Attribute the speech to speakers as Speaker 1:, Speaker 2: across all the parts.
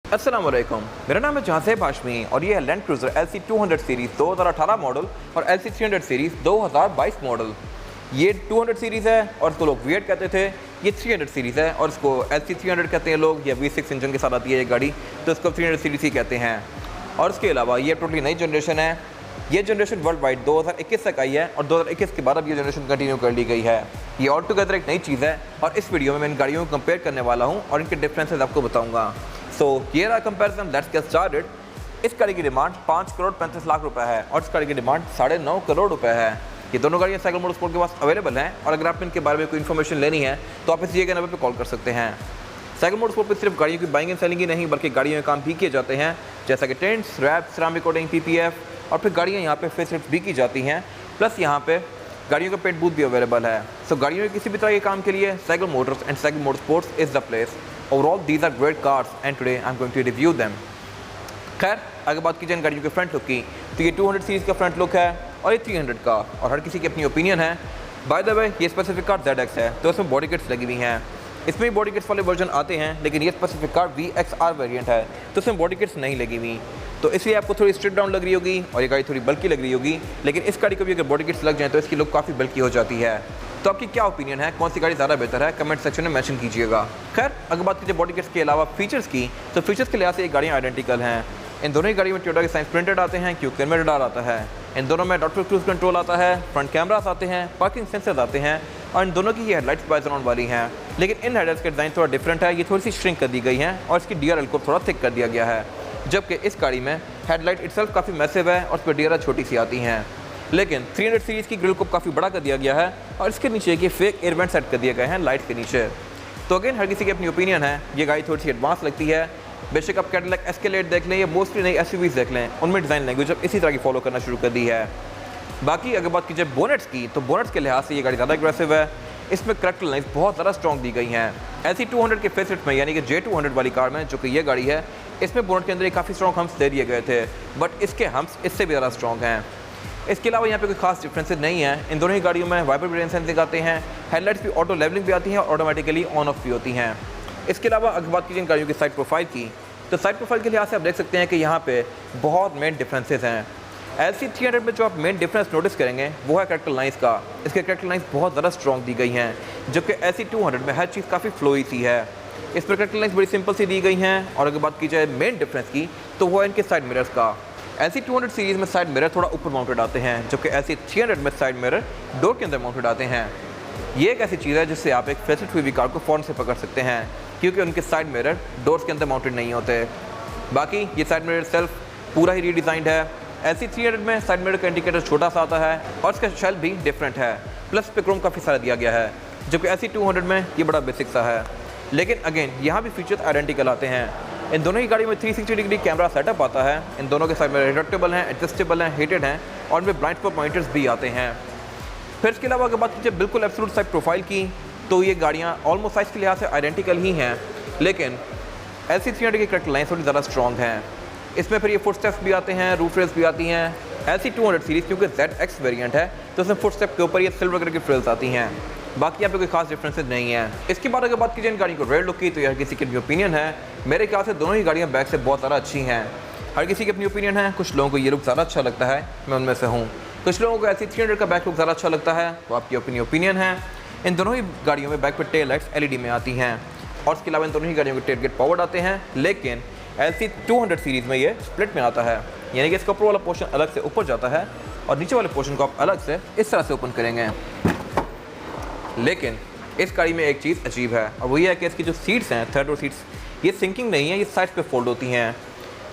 Speaker 1: अस्सलाम वालेकुम, मेरा नाम है जहांसेब हाशमी और ये है land cruiser LC 200 series 2018 model और LC 300 सीरीज़ 2022 मॉडल। ये 200 सीरीज़ है और इसको लोग V8 कहते थे। ये 300 सीरीज़ है और इसको LC 300 कहते हैं लोग, या V6 इंजन के साथ आती है ये गाड़ी, तो इसको 300 सीरीज़ ही कहते हैं। और इसके अलावा ये टोटली नई जनरेशन है। ये जनरेशन वर्ल्ड वाइड 2021 तक आई है और 2021 के बाद अब ये जनरेशन कंटिन्यू कर ली गई है। ये ऑल टुगेदर एक नई चीज़ है और इस वीडियो में मैं इन गाड़ियों को कंपेयर करने वाला हूँ और इनके डिफरेंसेस आपको बताऊँगा। सो ये रहा कंपैरिजन, लेट्स गेट स्टार्टेड। इस गाड़ी की डिमांड 5 करोड़ 35 लाख रुपए है और इस गाड़ी की डिमांड 9.5 करोड़ रुपए है। ये दोनों गाड़ियाँ साइकिल मोटरस्पोर्ट के पास अवेलेबल हैं और अगर आपने इनके बारे में कोई इन्फॉर्मेशन लेनी है तो आप इस दिए गए नंबर पर कॉल कर सकते हैं। साइकिल मोटरस्पोर्ट पर सिर्फ गाड़ियों की बाइंग एंड सेलिंग ही नहीं बल्कि गाड़ियों में काम भी किए जाते हैं, जैसा कि tents, wrap, ceramic coating, PPF, और फिर गाड़ियाँ यहाँ पे फेसलिफ्ट भी की जाती हैं। प्लस यहाँ पे गाड़ियों का पेंट बूथ भी अवेलेबल है। सो गाड़ियों के किसी भी तरह के काम के लिए cycle motors and cycle motorsports is the place. Overall these are great cars and today I am going to review them. खैर, अगर बात की जाए गाड़ियों के फ्रंट लुक की तो ये 200 सीरीज़ का फ्रंट लुक है और ये 300 का, और हर किसी की अपनी ओपिनियन है। बाय द वे ये स्पेसिफिक कार ZX है तो इसमें बॉडी किट्स लगी हुई हैं। इसमें बॉडी किट्स वाले वर्जन आते हैं लेकिन ये स्पेसिफिक कार VXR वेरिएंट है तो इसमें बॉडी किट्स नहीं लगी हुई, तो इसलिए आपको थोड़ी स्ट्रिप डाउन लग रही होगी और ये गाड़ी थोड़ी बल्कि लग रही होगी। लेकिन इस गाड़ी को भी अगर बॉडी किट्स लग जाए तो इसकी लुक काफ़ी बल्कि हो जाती है। तो आपकी क्या ओपिनियन है, कौन सी गाड़ी ज़्यादा बेहतर है, कमेंट सेक्शन में मेंशन कीजिएगा। खैर, अगर बात कीजिए बॉडी किट्स के अलावा फीचर्स की तो फीचर्स के लिहाज से ये गाड़ियाँ आइडेंटिकल हैं। इन दोनों ही गाड़ियों में टोयोटा के साइंस प्रिंटेड आते हैं, क्योंकि इनमें रडार आता है। इन दोनों में डॉक्टर क्रूज कंट्रोल आता है, फ्रंट कैमरास आते हैं, पार्किंग सेंसर्स आते हैं और इन दोनों की ये हेडलाइट्स बाइजराउंड वाली हैं। लेकिन इन हेडलाइट्स का डिज़ाइन थोड़ा डिफरेंट है, ये थोड़ी सी श्रिंक कर दी गई है और इसकी DRL को थोड़ा थिक कर दिया गया है, जबकि इस गाड़ी में हेडलाइट इटसेल्फ काफ़ी मैसिव है और उस पर DRL छोटी सी आती हैं। लेकिन 300 सीरीज़ की ग्रिल को काफ़ी बड़ा कर दिया गया है और इसके नीचे ये फेक एयर वेंट सेट कर दिए गए हैं लाइट के नीचे। तो अगेन हर किसी की अपनी ओपिनियन है, ये गाड़ी थोड़ी सी एडवांस लगती है। बेशक आप कैडिलैक एस्केलेड देख लें या मोस्टली नई SUVs देख लें, उनमें डिज़ाइन लैंग्वेज अब इसी तरह की फॉलो करना शुरू कर दी है। बाकी अगर बात कीजिए बोनेट्स की तो बोनेट्स के लिहाज से ये गाड़ी ज़्यादा एग्रेसिव है। इसमें करेक्टर लाइन्स बहुत ज़्यादा स्ट्रॉन्ग दी गई हैं। LC 200 के फेसलिफ्ट में यानी कि J200 वाली कार में जो कि ये गाड़ी है, इसमें बोनेट के अंदर एक काफ़ी स्ट्रॉन्ग हम्प्स दे दिए गए थे, बट इसके हम्प्स इससे भी ज़्यादा स्ट्रॉन्ग हैं। इसके अलावा यहाँ पे कोई खास डिफरेंसेस नहीं है। इन दोनों ही गाड़ियों में वाइपर ब्रेन सेंसिंग आते हैं, हेडलाइट्स भी ऑटो लेवलिंग भी आती हैं और ऑटोमेटिकली ऑन ऑफ भी होती हैं। इसके अलावा अगर बात कीजिए इन गाड़ियों की साइड प्रोफाइल की तो साइड प्रोफाइल के लिहाज से आप देख सकते हैं कि यहाँ पे बहुत मेन डिफरेंसेस हैं। LC 300 में जो आप मेन डिफरेंस नोटिस करेंगे वो है करेक्टर लाइन्स का। इसके करेक्टर लाइन्स बहुत ज़्यादा स्ट्रॉन्ग दी गई हैं, जबकि LC 200 में हर चीज़ काफ़ी फ्लोई सी है। इस पर करेक्टर लाइन्स बड़ी सिंपल सी दी गई हैं। और अगर बात की जाए मेन डिफरेंस की तो वो है इनके साइड मिरर्स का। LC 200 सीरीज़ में साइड मिरर थोड़ा ऊपर माउंटेड आते हैं, जबकि LC 300 में साइड मिरर डोर के अंदर माउंटेड आते हैं। ये एक ऐसी चीज़ है जिससे आप एक फेसलिफ्ट हुई कार को फ़ौरन से पकड़ सकते हैं, क्योंकि उनके साइड मिरर डोर्स के अंदर माउंटेड नहीं होते। बाकी ये साइड मिरर सेल्फ पूरा ही रीडिज़ाइंड है। LC 300 में साइड मिरर का इंडिकेटर छोटा सा आता है और इसका शेल भी डिफरेंट है, प्लस पे क्रोम काफ़ी सारा दिया गया है, जबकि LC 200 में ये बड़ा बेसिक सा है। लेकिन अगेन यहाँ भी फीचर्स आइडेंटिकल आते हैं। इन दोनों ही गाड़ियों में 360 डिग्री कैमरा सेटअप आता है। इन दोनों के साइड मिरर रिट्रैक्टेबल हैं, एडजस्टेबल हैं, हीटेड हैं और इनमें ब्लाइंड स्पॉट पॉइंटर्स भी आते हैं। फिर इसके अलावा अगर बात कीजिए बिल्कुल एब्सोल्यूट साइड प्रोफाइल की तो ये गाड़ियाँ ऑलमोस्ट साइज के लिहाज से आइडेंटिकल ही हैं, लेकिन LC 300 की करेक्टर लाइन थोड़ी ज़्यादा स्ट्रॉन्ग हैं। इसमें फिर ये फुटस्टेप्स भी आते हैं, रूफ रेल्स भी आती हैं। LC 200 सीरीज़ क्योंकि ZX वेरिएंट है तो उसमें फुटस्टेप के ऊपर ये सिल्वर कलर की फ्रिल्स आती हैं। बाकी यहाँ पे कोई खास डिफरेंसेस नहीं है। इसके बाद अगर बात कीजिए इन गाड़ी को रेयर लुक की तो यह किसी की अपनी ओपिनियन है। मेरे ख्याल से दोनों ही गाड़ियाँ बैक से बहुत ज़्यादा अच्छी हैं। हर किसी की अपनी ओपिनियन है। कुछ लोगों को ये लुक ज़्यादा अच्छा लगता है, मैं उनमें से हूँ। कुछ लोगों को LC 300 का बैक लुक ज़्यादा अच्छा लगता है, तो आपकी अपनी ओपिनियन है। इन दोनों ही गाड़ियों में बैक पर टेल लाइट्स LED में आती हैं और इसके अलावा इन दोनों ही गाड़ियों के टेल गेट पावर्ड आते हैं। लेकिन LC 200 सीरीज़ में ये स्प्लिट में आता है, यानी कि इसका ऊपर वाला पोर्शन अलग से ऊपर जाता है और नीचे वाले पोर्शन को आप अलग से इस तरह से ओपन करेंगे। लेकिन इस गाड़ी में एक चीज़ अजीब है और वही है कि इसकी जो सीट्स हैं, थर्ड रो सीट्स, ये सिंकिंग नहीं है, ये साइड्स पे फोल्ड होती हैं।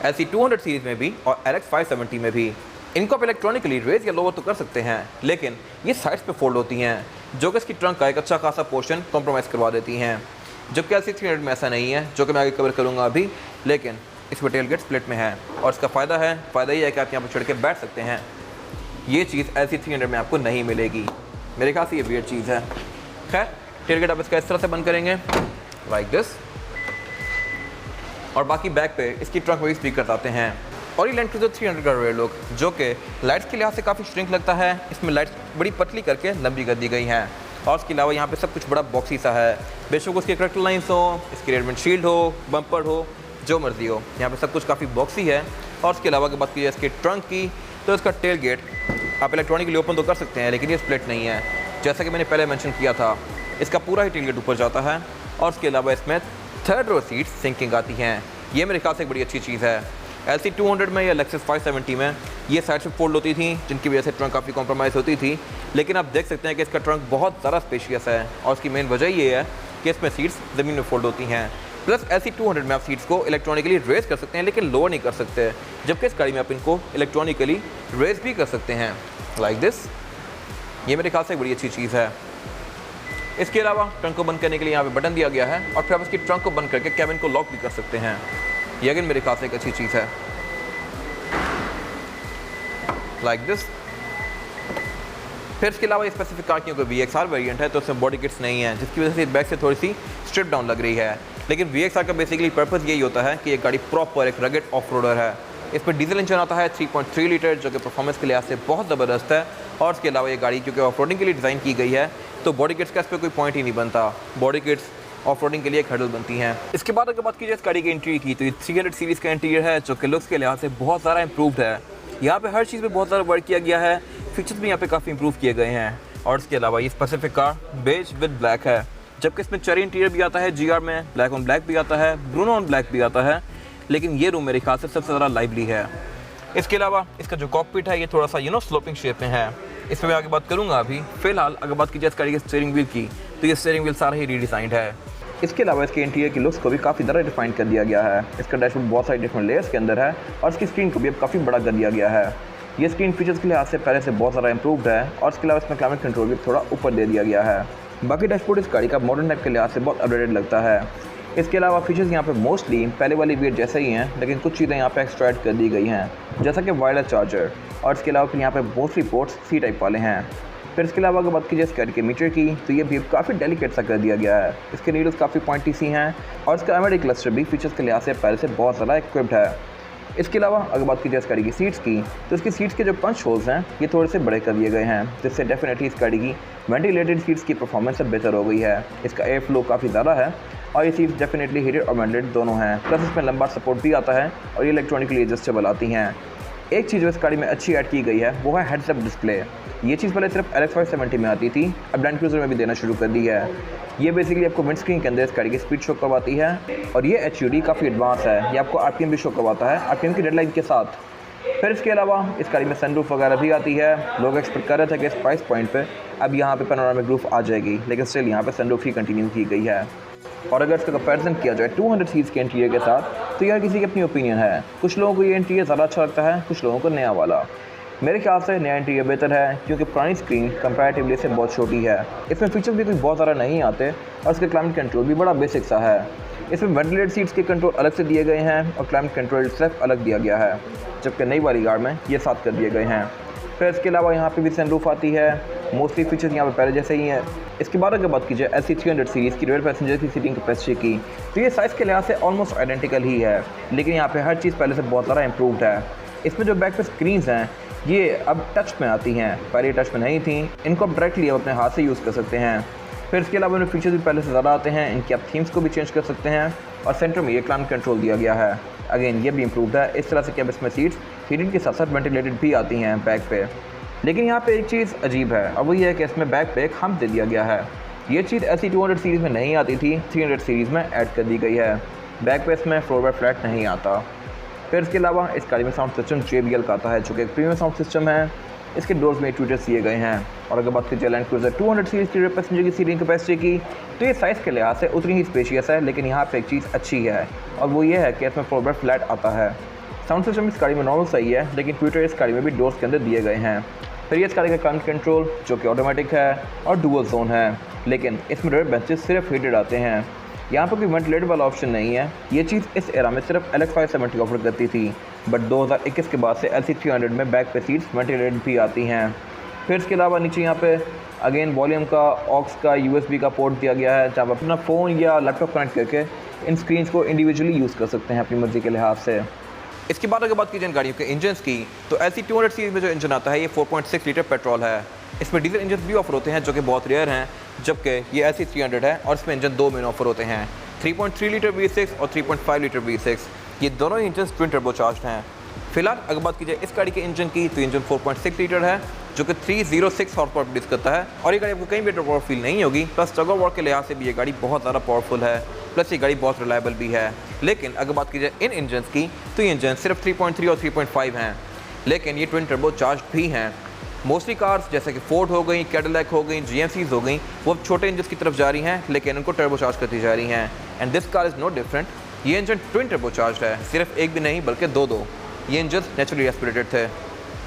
Speaker 1: LC 200 सीरीज़ में भी और LX 570 में भी इनको आप इलेक्ट्रॉनिकली रेज या लोअर तो कर सकते हैं, लेकिन ये साइड्स पे फोल्ड होती हैं, जो कि इसकी ट्रंक का एक अच्छा खासा पोर्शन कॉम्प्रोमाइज़ करवा देती हैं। जबकि LC 300 में ऐसा नहीं है, जो कि मैं आगे कवर करूँगा अभी। लेकिन इसमें टेल गेट स्प्लिट में है और इसका फ़ायदा ये है कि आप यहाँ पर चढ़ के बैठ सकते हैं। ये चीज़ LC 300 में आपको नहीं मिलेगी। मेरे ख्याल से ये वियर्ड चीज़ है। खैर, टेल गेट आप इसका इस तरह से बंद करेंगे लाइक दिस, और बाकी बैक पे इसकी ट्रंक में स्पीकर आते हैं। और ये लैंड क्रूज़र 300 का रेयर लुक, जो कि लाइट्स के लिहाज से काफ़ी श्रिंक लगता है। इसमें लाइट्स बड़ी पतली करके लंबी कर दी गई हैं और उसके अलावा यहाँ पे सब कुछ बड़ा बॉक्सी सा है। बेशक उसके करेक्टर लाइन्स हो, इसकी रेड विंड शील्ड हो, बम्पर हो, जो मर्जी हो। यहाँ पे सब कुछ काफ़ी बॉक्सी है। और उसके अलावा अगर बात की जाए इसके ट्रंक की, तो इसका टेल गेट आप इलेक्ट्रॉनिकली ओपन तो कर सकते हैं, लेकिन ये स्प्लिट नहीं है। जैसा कि मैंने पहले मेंशन किया था, इसका पूरा ही टेल गेट ऊपर जाता है। और उसके अलावा इसमें थर्ड रो सीट सिंकिंग आती हैं। ये मेरे ख्याल से एक बड़ी अच्छी चीज़ है। LC200 में या Lexus 570 में ये साइड से फोल्ड होती थी, जिनकी वजह से ट्रंक काफ़ी कॉम्प्रोमाइज़ होती थी। लेकिन आप देख सकते हैं कि इसका ट्रंक बहुत ज़्यादा स्पेशियस है, और उसकी मेन वजह ये है कि इसमें सीट्स ज़मीन में फोल्ड होती हैं। प्लस LC200 में आप सीट्स को इलेक्ट्रॉनिकली रेज कर सकते हैं, लेकिन लोअर नहीं कर सकते, जबकि इस गाड़ी में आप इनको इलेक्ट्रॉनिकली रेज भी कर सकते हैं, लाइक दिस। ये मेरे ख्याल से एक बड़ी अच्छी चीज़ है। इसके अलावा ट्रंक को बंद करने के लिए यहाँ पे बटन दिया गया है, और फिर आप इसकी ट्रंक को बंद करके कैबिन को लॉक भी कर सकते हैं। ये अगेन मेरे ख्याल से एक अच्छी चीज़ है, लाइक दिस। फिर इसके अलावा ये स्पेसिफिक कार क्योंकि VXR वेरिएंट है, तो उसमें बॉडी किट्स नहीं है, जिसकी वजह से बैक से थोड़ी सी स्ट्रिप डाउन लग रही है। लेकिन VXR का बेसिकली पर्पस यही होता है कि ये गाड़ी प्रॉपर एक रगेड ऑफ रोडर है। इसमें डीजल इंजन आता है 3.3 लीटर, जो कि परफॉर्मेंस के लिहाज से बहुत ज़बरदस्त है। और इसके अलावा ये गाड़ी क्योंकि ऑफ रोडिंग के लिए डिज़ाइन की गई है, तो बॉडी किट्स का इस पर कोई पॉइंट ही नहीं बनता। बॉडी किट्स ऑफ रोडिंग के लिए एक हर्डल बनती हैं। इसके बाद अगर बात की जाए इस गाड़ी के इंटीरियर की, तो ये 300 सीरीज़ का इंटीरियर है, जो कि लुक्स के लिहाज से बहुत ज़्यादा इंप्रूव्ड है। यहाँ पे हर चीज़ में बहुत ज़्यादा वर्क किया गया है, फीचर्स भी यहाँ पे काफ़ी इंप्रूव किए गए हैं। और इसके अलावा ये specific car beige with black है, जबकि इसमें चेरी इंटीरियर भी आता है GR में, ब्लैक ऑन ब्लैक भी आता है, ब्रूनो ऑन ब्लैक भी आता है। लेकिन ये रूम मेरे ख्याल से सबसे ज़्यादा लाइवली है। इसके अलावा इसका जो कॉकपिट है ये थोड़ा सा स्लोपिंग शेप में है। इस पर मैं आगे बात करूँगा। अभी फ़िलहाल अगर बात की जाए इस गाड़ी के स्टीयरिंग व्हील की, तो ये स्टीयरिंग व्हील सारा ही रीडिज़ाइंड है। इसके अलावा इसके इंटीरियर की लुक्स को भी काफ़ी ज़्यादा डिफाइन कर दिया गया है। इसका डैशबोर्ड बहुत सारे डिफरेंट लेयर्स के अंदर है, और इसकी स्क्रीन को भी अब काफ़ी बड़ा कर दिया गया है। ये स्क्रीन फीचर्स के लिहाज से पहले से बहुत ज़्यादा इंप्रूव्ड है, और इसके अलावा इसमें क्लाइमेट कंट्रोल भी थोड़ा ऊपर दे दिया गया है। बाकी डैशबोर्ड इस गाड़ी का मॉडर्न टाइप के लिहाज से बहुत अपडेटेड लगता है। इसके अलावा फीचर्स यहाँ पे मोस्टली पहले वाली वीएट जैसे ही हैं, लेकिन कुछ चीज़ें यहाँ पे एक्स्ट्रा ऐड कर दी गई हैं, जैसा कि वायरलेस चार्जर। और इसके अलावा फिर यहाँ पे मोस्टली पोर्ट्स C टाइप वाले हैं। फिर इसके अलावा अगर बात की जाए इस गाड़ी के मीटर की, तो ये भी काफ़ी डेलिकेट सा कर दिया गया है। इसके नीडल्स काफ़ी पॉइंटी सी हैं, और इसका एमआरडी क्लस्टर भी फीचर्स के लिहाज से पहले से बहुत ज़्यादा इक्विप्ड है। इसके अलावा अगर बात की जाए इस गाड़ी की सीट्स की, तो इसकी सीट्स के जो पंच होल्स हैं ये थोड़े से बड़े कर दिए गए हैं, जिससे डेफिनेटली इस गाड़ी की वेंटिलेटेड सीट्स की परफॉर्मेंस अब बेहतर हो गई है। इसका एयर फ्लो काफ़ी ज़्यादा है, और ये सीट्स डेफिनेटली हीटेड और वेंटिलेटेड दोनों हैं। प्लस इसमें लंबा सपोर्ट भी आता है, और ये इलेक्ट्रॉनिकली एडजस्टेबल आती हैं। एक चीज़ जो इस गाड़ी में अच्छी ऐड की गई है वो है हेड्स अप डिस्प्ले। ये चीज़ पहले सिर्फ LX 570 में आती थी, अब लैंड क्रूज़र में भी देना शुरू कर दी है। ये बेसिकली आपको विंड स्क्रीन के अंदर इस गाड़ी की स्पीड शो करवाती है, और ये HUD काफ़ी एडवांस है। ये आपको RPM भी शो करवाता है, RPM की डेडलाइन के साथ। फिर इसके अलावा इस गाड़ी में सनरूफ वगैरह भी आती है। लोग एक्सपेक्ट कर रहे थे कि इस प्राइस पॉइंट पे अब यहाँ पे पैनोरामिक रूफ आ जाएगी, लेकिन स्टिल यहाँ पे सनरूफ ही कंटिन्यू की गई है। और अगर इसका कंपैरिजन किया जाए 200 सीरीज़ के इंटीरियर के साथ, तो यार किसी की अपनी ओपिनियन है। कुछ लोगों को ये इंटीरियर ज़्यादा अच्छा लगता है, कुछ लोगों को नया वाला। मेरे ख्याल से नया इंटीरियर बेहतर है, क्योंकि पुरानी स्क्रीन कंपैरेटिवली इससे बहुत छोटी है। इसमें फीचर्स भी कुछ बहुत ज़्यादा नहीं आते, और इसका क्लाइमेट कंट्रोल भी बड़ा बेसिक सा है। इसमें वेंटिलेटेड सीट्स के कंट्रोल अलग से दिए गए हैं, और क्लाइमेट कंट्रोल सिर्फ अलग दिया गया है, जबकि नई वाली कार में ये साथ कर दिए गए हैं। फिर इसके अलावा यहाँ पे भी सनरूफ आती है। मोस्टली फीचर्स यहाँ पे पहले जैसे ही हैं। इसके बाद अगर बात की जाए LC300 सीरीज़ की रियर पैसेंजर की सीटिंग कैपेसिटी की, तो ये साइज़ के लिहाज से ऑलमोस्ट आइडेंटिकल ही है, लेकिन यहाँ पे हर चीज़ पहले से बहुत ज़्यादा इंप्रूव्ड है। इसमें जो बैक पे स्क्रीन्स हैं ये अब टच में आती हैं, पहले टच में नहीं थी। इनको आप डायरेक्टली अपने हाथ से यूज़ कर सकते हैं। फिर इसके अलावा इनमें फीचर्स भी पहले से ज़्यादा आते हैं। इनकी आप थीम्स को भी चेंज कर सकते हैं, और सेंटर में ये क्लाइमेट कंट्रोल दिया गया है। अगेन ये भी इंप्रूव्ड है, इस तरह से कि अब इसमें सीट्स हीटिंग के साथ साथ वेंटिलेटेड भी आती हैं बैक पे। लेकिन यहाँ पे एक चीज़ अजीब है, और वो ये है कि इसमें बैक पे एक हम्प दे दिया गया है। ये चीज़ LC200 सीरीज़ में नहीं आती थी, 300 सीरीज़ में ऐड कर दी गई है। बैक पे इसमें फ्लोर बाय फ्लैट नहीं आता। फिर इसके अलावा इस गाड़ी में साउंड सिस्टम JBL का आता है, जो कि एक प्रीमियम साउंड सिस्टम है। इसके डोर्स में ट्विटर्स दिए गए हैं। और अगर बात की लैंड क्रूज़र 200 सीरीज़ की पैसेंजर की सीटिंग कैपेसिटी की, तो ये साइज़ के लिहाज से उतनी ही स्पेशियस है, लेकिन यहाँ पे एक चीज़ अच्छी है, और वो ये है कि इसमें फ्लोर बाय फ्लैट आता है। साउंड सिस्टम इस गाड़ी में नॉर्मल सही है, लेकिन ट्विटर इस गाड़ी में भी डोर्स के अंदर दिए गए हैं। फिर ये इस गाड़ी का क्लाइमेट कंट्रोल जो कि ऑटोमेटिक है और डुअल जोन है, लेकिन इसमें रेयर बेंचेस सिर्फ हीटेड आते हैं। यहाँ पर कोई वेंटिलेटर वाला ऑप्शन नहीं है। ये चीज़ इस एरा में सिर्फ LX 570 ऑफर करती थी, बट 2021 के बाद से LC300 में बैक पे सीट्स वेंटिलेटेड भी आती हैं। फिर इसके अलावा नीचे यहाँ पे अगेन वॉल्यूम का, ऑक्स का, USB का पोर्ट दिया गया है, जहाँ आप अपना फ़ोन या लैपटॉप कनेक्ट करके इन स्क्रीन्स को इंडिविजुअली यूज़ कर सकते हैं अपनी मर्ज़ी के लिहाज से। इसके बाद अगर बात की जाए गाड़ियों के इंजन्स की, तो LC200 सीरीज़ में जो इंजन आता है ये 4.6 लीटर पेट्रोल है। इसमें डीजल इंजन भी ऑफर होते हैं, जो कि बहुत रेयर हैं, जबकि ये LC300 है और इसमें इंजन 2 मेन ऑफर होते हैं, 3.3 लीटर V6 और 3.5 लीटर V6। ये दोनों ही इंजन ट्विन टर्बोचार्ज्ड हैं। फिलहाल अगर बात की जाए इस गाड़ी के इंजन की, तो इंजन 4.6 लीटर है जो कि 306 हॉर्स पावर प्रोड्यूस करता है और ये गाड़ी आपको कहीं भी पावर फील नहीं होगी। प्लस टग ऑफ वॉर के लिहाज से भी ये गाड़ी बहुत ज़्यादा पावरफुल है, प्लस ये गाड़ी बहुत रिलायबल भी है। लेकिन अगर बात की जाए इन इंजन की, तो ये इंजन सिर्फ 3.3 और 3.5 हैं, लेकिन ये ट्विन टर्बोचार्ज्ड भी हैं। मोस्टली कार्स जैसे कि फोर्ड हो गई, कैडिलैक हो गई, GMCs हो गई, वो अब छोटे इंजन की तरफ जा रही हैं, लेकिन उनको टर्बोचार्ज करती जा रही हैं। And this car is no different. ये इंजन ट्विन टर्बोचार्ज्ड है, सिर्फ एक भी नहीं बल्कि दो। ये इंजन नेचुरली एस्पिरेटेड थे।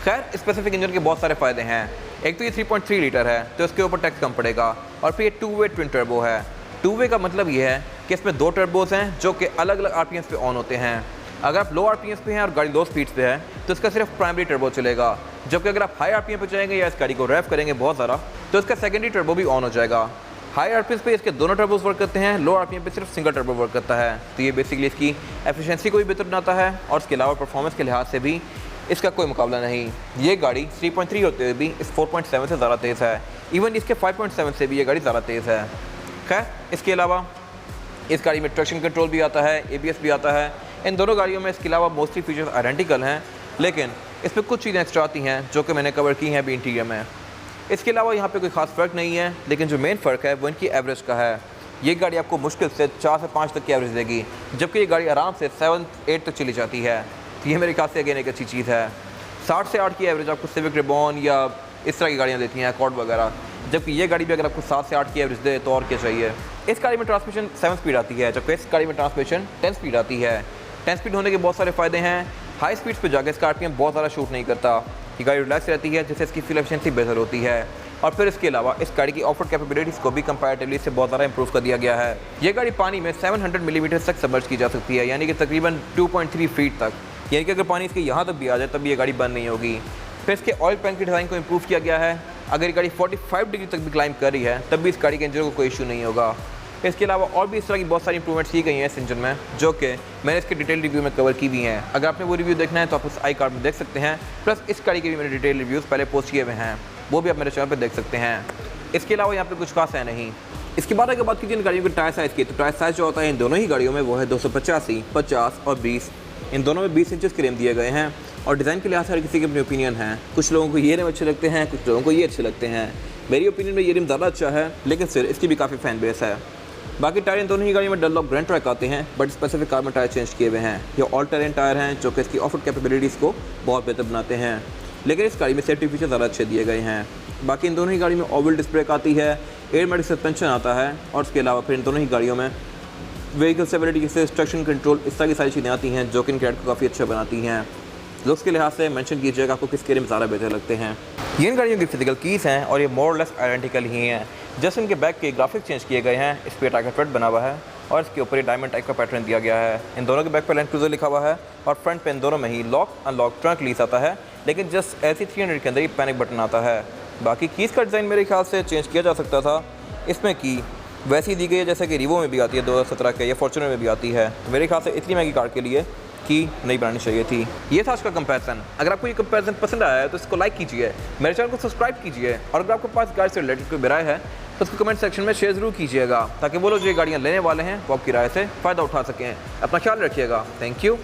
Speaker 1: खैर स्पेसिफिक इंजन के बहुत सारे फ़ायदे हैं। एक तो ये 3.3 लीटर है तो इसके ऊपर टैक्स कम पड़ेगा, और फिर ये 2-वे ट्विन टर्बो है। 2-वे का मतलब ये है कि इसमें 2 टर्बोज हैं जो कि अलग अलग RPMs पे ऑन होते हैं। अगर आप लो RPMs पे हैं और गाड़ी लो स्पीड्स पे है तो इसका सिर्फ प्राइमरी टर्बो चलेगा, जबकि अगर आप हाई RPM पे जाएंगे या इस गाड़ी को रैप करेंगे बहुत ज़्यादा तो इसका सेकेंडरी टर्बो भी ऑन हो जाएगा। हाई RPMs पे इसके दोनों टर्बोज वर्क करते हैं, लो RPM पे सिर्फ सिंगल टर्बो वर्क करता है। तो ये बेसिकली इसकी एफिशिएंसी को भी बेहतर बनाता है और इसके अलावा परफॉर्मेंस के लिहाज से भी इसका कोई मुकाबला नहीं। ये गाड़ी 3.3 होते हुए भी इस 4.7 से ज़्यादा तेज़ है। इवन इसके 5.7 से भी ये गाड़ी ज़्यादा तेज़ है। खैर इसके अलावा इस गाड़ी में ट्रैक्शन कंट्रोल भी आता है, ABS भी आता है। इन दोनों गाड़ियों में इसके अलावा मोस्टली फीचर्स आइडेंटिकल हैं, लेकिन इसमें कुछ चीज़ें एक्स्ट्रा आती हैं जो कि मैंने कवर की हैं अभी इंटीरियर में। इसके अलावा यहाँ पे कोई ख़ास फ़र्क नहीं है, लेकिन जो मेन फ़र्क है वो इनकी एवरेज का है। ये गाड़ी आपको मुश्किल से 4 से 5 तक की एवरेज देगी, जबकि ये गाड़ी आराम से 7-8 तक चली जाती है। तो ये मेरे ख्याल से अगेन एक अच्छी चीज़ है। 60 से 8 की एवरेज आपको सिविक रिबॉन या इस तरह की गाड़ियाँ देती हैं, अकॉर्ड वगैरह, जबकि ये गाड़ी भी अगर आपको 7 से 8 की एवरेज दे तो और क्या चाहिए। इस गाड़ी में ट्रांसमिशन 7 स्पीड आती है, जबकि इस गाड़ी में ट्रांसमिशन 10 स्पीड आती है। 10 स्पीड होने के बहुत सारे फ़ायदे हैं। हाई स्पीड्स पे जाकर इसका RPM बहुत ज़्यादा शूट नहीं करता, ये गाड़ी रिलैक्स रहती है, जिससे इसकी फ्यूल एफिशिएंसी बेहतर होती है। और फिर इसके अलावा इस गाड़ी की ऑफ रोड कैपेबिलिटीज़ को भी कंपैरेटिवली इससे बहुत ज़्यादा इंप्रूव कर दिया गया है। ये गाड़ी पानी में 700 मिलीमीटर तक सबमर्ज की जा सकती है, यानी कि तकरीबन 2.3 फीट तक। यानी कि अगर पानी इसके यहाँ तक भी आ जाए तब भी ये गाड़ी बंद नहीं होगी। फिर इसके ऑयल पैन की डिज़ाइन को इंप्रूव किया गया है। अगर ये गाड़ी 45 डिग्री तक भी क्लाइंब कर रही है तब भी इस गाड़ी के इंजन को कोई इशू नहीं होगा। इसके अलावा और भी इस तरह की बहुत सारी इंप्रूवमेंट्स की गई हैं इस इंजन में, जो कि मैंने इसके डिटेल रिव्यू में कवर की हुई हैं। अगर आपने वो रिव्यू देखना है तो आप उस आई कार्ड में देख सकते हैं। प्लस इस गाड़ी के भी मैंने डिटेल रिव्यूज़ पहले पोस्ट किए हुए हैं, वो भी आप मेरे चैनल पर देख सकते हैं। इसके अलावा यहाँ पे कुछ खास है नहीं। इसके बाद अगर बात कीजिए इन गाड़ियों के टायर साइज़ की, तो टायर साइज़ जो होता है इन दोनों ही गाड़ियों में वो है 285, 50 और 20। इन दोनों में 20 इंचेस के रिम दिए गए हैं। और डिज़ाइन के लिहाज से हर किसी के अपनी ओपिनियन है। कुछ लोगों को ये रिम अच्छे लगते हैं, कुछ लोगों को ये अच्छे लगते हैं। मेरी ओपिनियन में ये रिम ज़्यादा अच्छा है, लेकिन फिर इसकी भी काफ़ी फैन बेस है। बाकी टायर इन दोनों ही गाड़ियों में डनलॉप ग्रैंड ट्रैक आते हैं, बट स्पेसिफिक कार में टायर चेंज किए हुए हैं। ये ऑल टेरेन टायर हैं जो कि इसकी ऑफ रोड कैपेबिलिटीज़ को बहुत बेहतर बनाते हैं, लेकिन इस गाड़ी में सेफ्टी फीचर ज़्यादा अच्छे दिए गए हैं। बाकी इन दोनों ही गाड़ी में ऑल डिस्क ब्रेक आती है, एयरमैटिक सस्पेंशन आता है, और इसके अलावा फिर इन दोनों ही गाड़ियों में व्हीकल स्टेबिलिटी जैसे ट्रैक्शन कंट्रोल, इस तरह की सारी चीज़ें आती हैं जो कि इन गाड़ी को काफ़ी अच्छा बनाती हैं। लुक्स के लिहाज से मेंशन कीजिएगा आपको किस रिम ज़्यादा बेहतर लगते हैं। ये इन गाड़ियों की फिजिकल कीज़ हैं और ये मोर लेस आइडेंटिकल ही हैं। जस्ट इनके बैक के ग्राफिक्स चेंज किए गए हैं, इस पर टाइगर फ्रंट बना हुआ है और इसके ऊपर ये डायमंड टाइप का पैटर्न दिया गया है। इन दोनों के बैक पर लैंड क्रूज़र लिखा हुआ है और फ्रंट पे इन दोनों में ही लॉक अनलॉक ट्रंक लीज आता है, लेकिन जस्ट LC300 के अंदर ही पैनिक बटन आता है। बाकी कीज़ का डिज़ाइन मेरे ख्याल से चेंज किया जा सकता था। इसमें की वैसी दी गई है जैसे कि रीवो में भी आती है 2017 के, या फॉर्च्यूनर में भी आती है। तो मेरे ख्याल से इतनी महंगी कार के लिए की नहीं बनानी चाहिए थी। ये था इसका कंपैरिजन। अगर आपको ये कंपैरिजन पसंद आया है तो इसको लाइक कीजिए, मेरे चैनल को सब्सक्राइब कीजिए, और अगर आपके पास गाड़ी से रिलेटेड कोई राय है तो उसको कमेंट सेक्शन में शेयर ज़रूर कीजिएगा, ताकि वो लोग जो ये गाड़ियाँ लेने वाले हैं वो आपकी राय से फ़ायदा उठा सकें। अपना ख्याल रखिएगा। Thank you.